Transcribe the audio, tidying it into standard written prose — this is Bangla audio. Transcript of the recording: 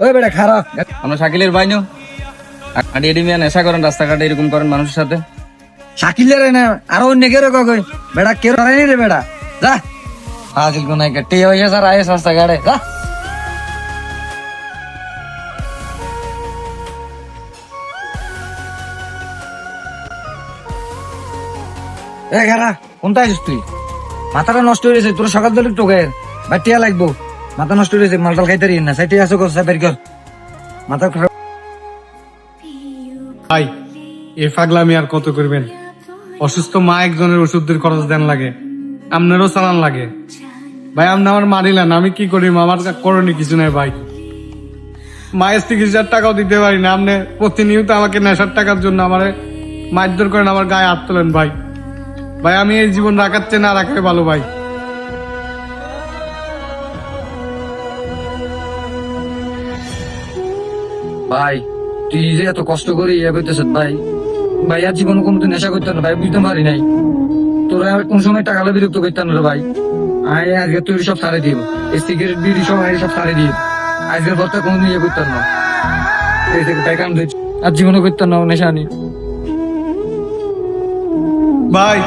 ওই বেটা খারাপ আমরা শাকিলের বাইনো আডি এডি মিয়া নেশা করেন রাস্তাঘাটে এরকম করেন মানুষের সাথে শাকিলের না আরো অন্য কেউ কই বেটা কেউ রানি রে বেটা যা হাজিল কোনাই কাটে হইয়া স্যার আইস রাস্তাঘাটে যা এ খারা কোনটা আছিস তুই মাথাটা নষ্ট হয়ে গেছে তোর সকাল দলে টোকের ভাই টিয়া লাগবো মাথা নষ্ট হয়ে গেছে মালটাল খাইতে না সাইটে আসো কর বের কর মাথা খারাপ ভাই এ পাগলামি আর কত করবেন অসুস্থ মা একজনের ওষুধের খরচ দেন লাগে আপনারও চালান লাগে ভাই আপনি আমার মারিলেন আমি কি করি আমার করণী কিছু নাই ভাই মায়ের চিকিৎসার টাকাও দিতে পারি না আপনি প্রতিনিয়ত আমাকে নেশার টাকার জন্য আমার মারধর করেন আমার গায়ে হাত তোলেন ভাই ভাই আমি এই জীবন রাখাচ্ছে না রাখাই ভালো ভাই ভাই তুই যে এত কষ্ট করে ইয়ে করতেছ ভাই ভাই আর জীবনে কোনদিন নেশা করতে না ভাই বুঝতে পারি নাই তোরা আর কোন সময় টাকা বিরক্ত করতাম না ভাই আয় আজকে তুই সব সারে দিব এই সিগারেট বিড়ি সব সব সারে দিব আজকের পর তো কোনদিন ইয়ে করতাম না এই থেকে টাকা আর জীবনে করতাম না নেশা নি ভাই